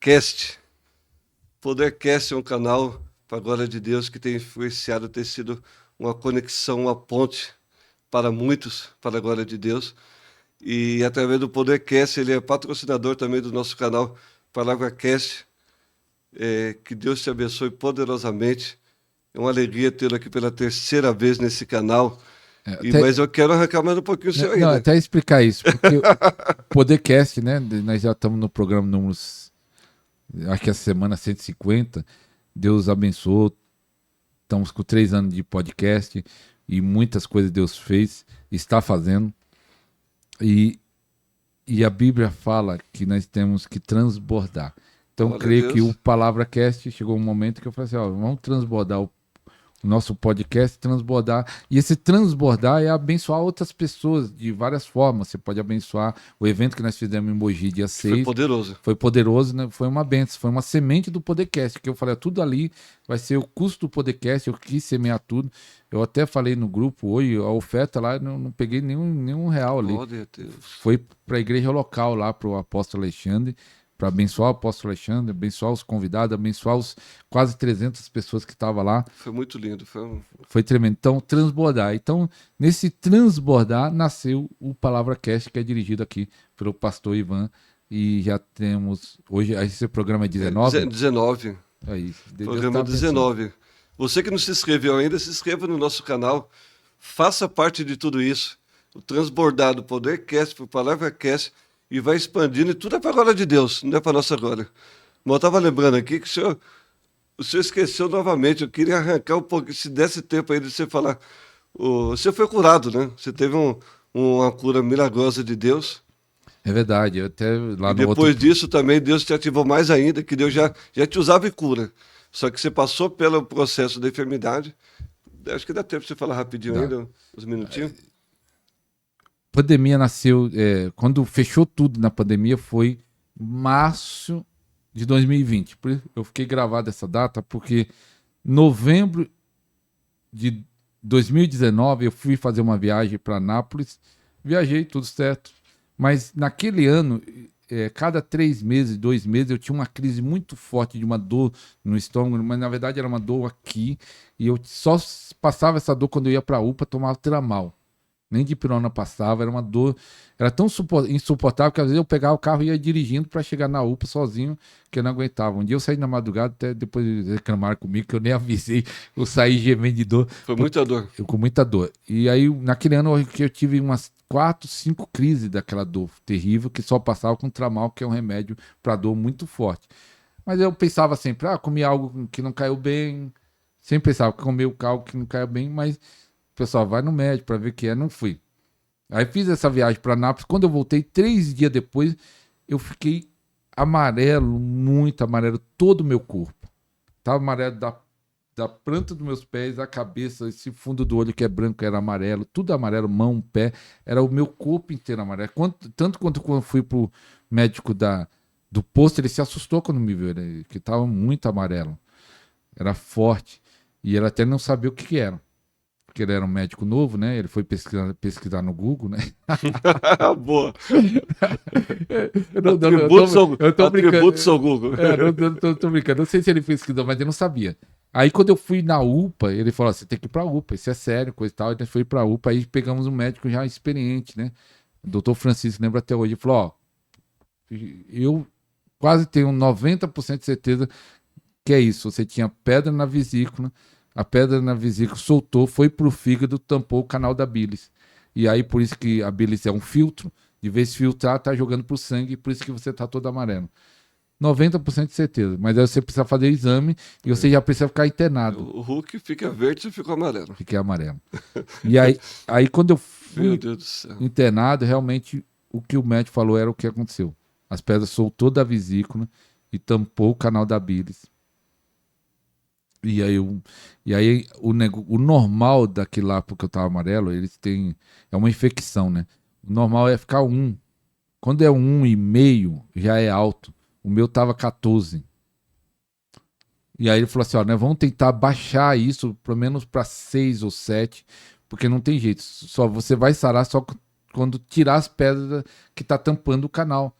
Cast. Podercast é um canal, para a glória de Deus, que tem influenciado, tem sido uma conexão, uma ponte para muitos, para a glória de Deus. E através do Podercast, ele é patrocinador também do nosso canal PalavraCast. Que Deus te abençoe poderosamente. É uma alegria tê-lo aqui pela terceira vez nesse canal. Mas eu quero arrancar mais um pouquinho o seu Não, ainda. até explicar isso, porque o Podercast, né? Nós já estamos no programa números, acho que é a semana 150. Deus abençoou. Estamos com 3 anos de podcast e muitas coisas Deus fez, está fazendo. E a Bíblia fala que nós temos que transbordar. Então, Glória a creio que o Deus. PalavraCast chegou um momento que eu falei assim: ó, vamos transbordar o nosso podcast, transbordar. E esse transbordar é abençoar outras pessoas de várias formas. Você pode abençoar o evento que nós fizemos em Mogi dia Foi 6. poderoso. Foi poderoso, né? Foi uma benção, foi uma semente do podcast, que eu falei, tudo ali vai ser o custo do podcast, eu quis semear tudo. Eu até falei no grupo hoje, a oferta lá, não peguei nenhum real ali. Glória a Deus. Foi para a igreja local lá, para o apóstolo Alexandre, para abençoar o apóstolo Alexandre, abençoar os convidados, abençoar os quase 300 pessoas que estavam lá. Foi muito lindo. Foi tremendo. Então, transbordar. Então, nesse transbordar, nasceu o PalavraCast, que é dirigido aqui pelo pastor Ivan. E já temos. Hoje, esse programa é 19? 19. É isso. Deus Programa tá abençoando. 19. Você que não se inscreveu ainda, se inscreva no nosso canal. Faça parte de tudo isso. O transbordar do Podercast, o PalavraCast, e vai expandindo. E tudo é para a glória de Deus, não é para a nossa glória. Mas eu estava lembrando aqui que o senhor esqueceu novamente. Eu queria arrancar um pouco, se desse tempo aí de você falar. Você foi curado, né? Você teve uma cura milagrosa de Deus. É verdade. Eu até lá E no outro. depois disso também Deus te ativou mais ainda, que Deus já te usava em cura. Só que você passou pelo processo da enfermidade. Acho que dá tempo de você falar rapidinho Dá. ainda, uns minutinhos. Pandemia nasceu. Quando fechou tudo na pandemia foi março de 2020. Eu fiquei gravado essa data porque novembro de 2019 eu fui fazer uma viagem para Nápoles. Viajei, tudo certo. Mas naquele ano, cada 3 meses, 2 meses, eu tinha uma crise muito forte de uma dor no estômago, mas na verdade era uma dor aqui. E eu só passava essa dor quando eu ia para a UPA tomar Tramal. Nem de pirona passava, era uma dor, era tão insuportável que às vezes eu pegava o carro e ia dirigindo para chegar na UPA sozinho, que eu não aguentava. Um dia eu saí na madrugada, até depois reclamaram comigo, que eu nem avisei, eu saí gemendo de dor. Foi muita dor. Eu com muita dor. E aí, naquele ano, eu tive umas 4, 5 crises daquela dor terrível, que só passava com Tramal, que é um remédio para dor muito forte. Mas eu pensava sempre, comi algo que não caiu bem. Sempre pensava que comi algo que não caiu bem, mas pessoal, vai no médico para ver o que é. Não fui. Aí fiz essa viagem para Nápoles. Quando eu voltei, 3 dias depois, eu fiquei amarelo, muito amarelo, todo o meu corpo. Tava amarelo da planta dos meus pés, a cabeça, esse fundo do olho que é branco era amarelo, tudo amarelo, mão, pé, era o meu corpo inteiro amarelo. Tanto quanto quando fui pro médico do posto, ele se assustou quando me viu, que tava muito amarelo. Era forte. E ele até não sabia o que era. Porque ele era um médico novo, né? Ele foi pesquisar no Google, né? Boa. Eu tô brincando. Atributos ao Google. Tô brincando. Não sei se ele pesquisou, mas eu não sabia. Aí quando eu fui na UPA, ele falou: você tem que ir pra UPA, isso é sério, coisa e tal. Então foi pra UPA, aí pegamos um médico já experiente, né? O doutor Francisco, lembra até hoje, ele falou: ó, eu quase tenho 90% de certeza que é isso. Você tinha pedra na vesícula, a pedra na vesícula soltou, foi pro fígado, tampou o canal da bilis. E aí, por isso que a bilis é um filtro, de vez filtrar, tá jogando pro sangue, por isso que você tá todo amarelo. 90% de certeza. Mas aí você precisa fazer exame e você já precisa ficar internado. O Hulk fica verde e fica amarelo. Fiquei amarelo. E aí quando eu fui Meu Deus do céu. internado, realmente o que o médico falou era o que aconteceu. As pedras soltou da vesícula e tampou o canal da bilis. E aí o normal daquele lá, porque eu tava amarelo, eles têm. É uma infecção, né? O normal é ficar 1. Quando é 1,5, já é alto. O meu tava 14. E aí ele falou assim: ó, né, vamos tentar baixar isso, pelo menos para 6 ou 7, porque não tem jeito. Só você vai sarar só quando tirar as pedras que tá tampando o canal.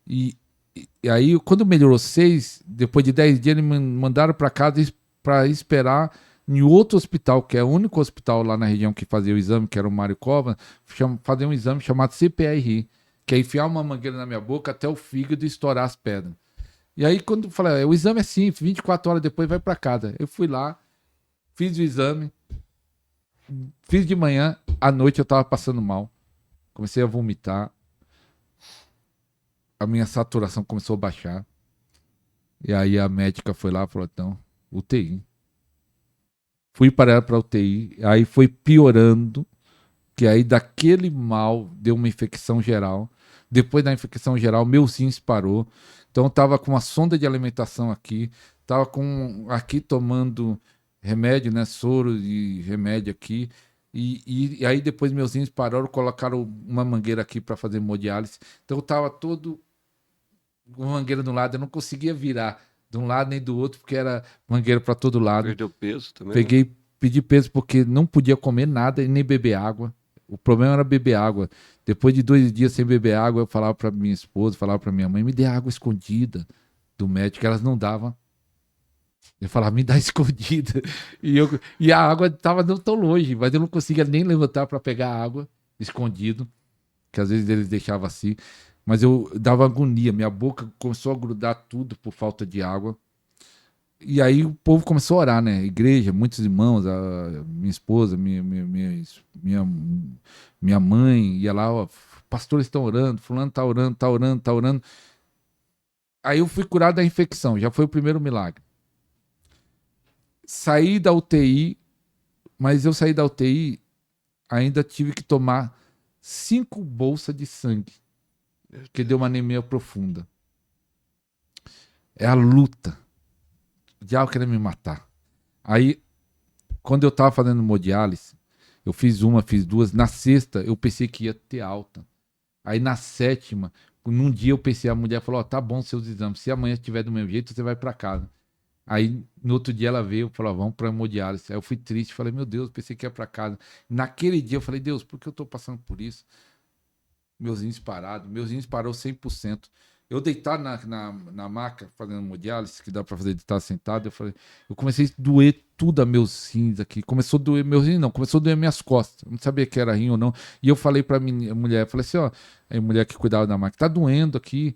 E E aí, quando melhorou 6, depois de 10 dias, eles me mandaram para casa para esperar em outro hospital, que é o único hospital lá na região que fazia o exame, que era o Mário Cova, fazer um exame chamado CPRI, que é enfiar uma mangueira na minha boca até o fígado e estourar as pedras. E aí, quando eu falei, o exame é simples, 24 horas depois vai para casa. Eu fui lá, fiz o exame, fiz de manhã, à noite eu tava passando mal. Comecei a vomitar, a minha saturação começou a baixar. E aí a médica foi lá e falou, então, UTI. Fui para ela para UTI, aí foi piorando, que aí daquele mal deu uma infecção geral. Depois da infecção geral, meu rins parou. Então eu tava com uma sonda de alimentação aqui, tava com aqui tomando remédio, né, soro e remédio aqui. E aí depois meus rins pararam, colocaram uma mangueira aqui para fazer hemodiálise. Então eu tava todo com mangueira de um lado, eu não conseguia virar de um lado nem do outro, porque era mangueira para todo lado. Perdeu peso também, né? Peguei, pedi peso porque não podia comer nada e nem beber água. O problema era beber água. Depois de 2 dias sem beber água, eu falava para minha esposa, falava para minha mãe, me dê água escondida do médico, elas não davam. Eu falava, me dá escondida. E a água estava não tão longe, mas eu não conseguia nem levantar para pegar água escondido, que às vezes eles deixavam assim. Mas eu dava agonia, minha boca começou a grudar tudo por falta de água. E aí o povo começou a orar, né? Igreja, muitos irmãos, minha esposa, minha mãe ia lá, ó, pastores estão orando, fulano tá orando, tá orando, tá orando. Aí eu fui curado da infecção, já foi o primeiro milagre. Saí da UTI, mas eu saí da UTI, ainda tive que tomar 5 bolsas de sangue, que deu uma anemia profunda. É a luta. O diabo querendo me matar. Aí, quando eu tava fazendo hemodiálise, eu fiz uma, fiz duas. Na sexta, eu pensei que ia ter alta. Aí na sétima, num dia eu pensei, a mulher falou, ó, tá bom seus exames. Se amanhã estiver do mesmo jeito, você vai pra casa. Aí no outro dia ela veio e falou, ó, vamos pra hemodiálise. Aí eu fui triste, falei, meu Deus, pensei que ia pra casa. Naquele dia eu falei, Deus, por que eu tô passando por isso? Meus rins parou 100%. Eu deitado na maca, fazendo hemodiálise, que dá pra fazer deitar sentado, eu comecei a doer tudo a meus rins aqui. Começou a doer meus rins, não, começou a doer minhas costas. Eu não sabia que era rim ou não. E eu falei pra minha mulher, eu falei assim, ó, a mulher que cuidava da maca, tá doendo aqui.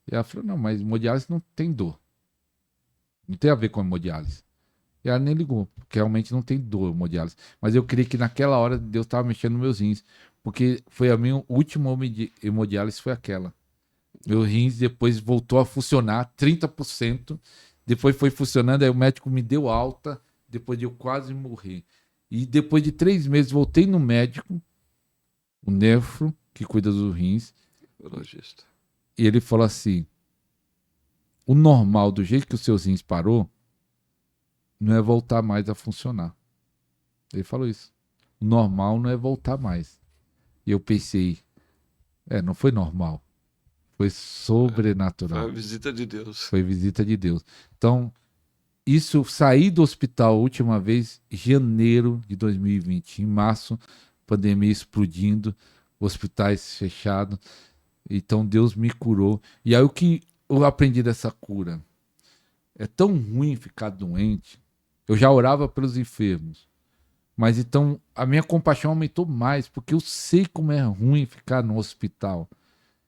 E ela falou, não, mas hemodiálise não tem dor. Não tem a ver com hemodiálise. E ela nem ligou, porque realmente não tem dor hemodiálise. Mas eu creio que naquela hora Deus estava mexendo nos meus rins, porque foi a minha última hemodiálise, foi aquela. Meu rins depois voltou a funcionar 30%, depois foi funcionando, aí o médico me deu alta, depois de eu quase morrer. E depois de 3 meses voltei no médico, o nefro, que cuida dos rins, Urologista. e ele falou assim, o normal, do jeito que os seus rins parou, não é voltar mais a funcionar. Ele falou isso. O normal não é voltar mais. E eu pensei, não foi normal. Foi Foi sobrenatural. a visita de Deus. Foi visita de Deus. Então, isso, saí do hospital a última vez em janeiro de 2020. Em março, pandemia explodindo, hospitais fechados. Então, Deus me curou. E aí, o que eu aprendi dessa cura? É tão ruim ficar doente. Eu já orava pelos enfermos. Mas então, a minha compaixão aumentou mais, porque eu sei como é ruim ficar no hospital.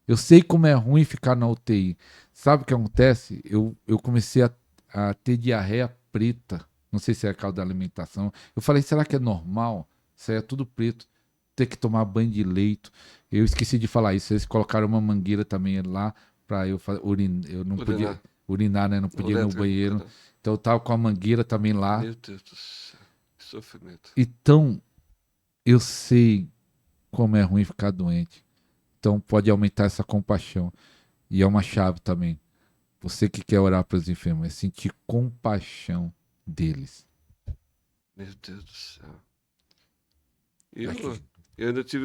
Eu sei como é ruim ficar na UTI. Sabe o que acontece? Eu comecei a ter diarreia preta. Não sei se é a causa da alimentação. Eu falei, será que é normal? Isso aí é tudo preto. Ter que tomar banho de leito. Eu esqueci de falar isso. Eles colocaram uma mangueira também lá para eu urinar. Eu não podia urinar, né? Não podia ir no banheiro. Então eu tava com a mangueira também lá. Meu Deus do céu. Que sofrimento. Então, eu sei como é ruim ficar doente. Então pode aumentar essa compaixão. E é uma chave também. Você que quer orar para os enfermos, é sentir compaixão deles. Meu Deus do céu. Eu ainda tive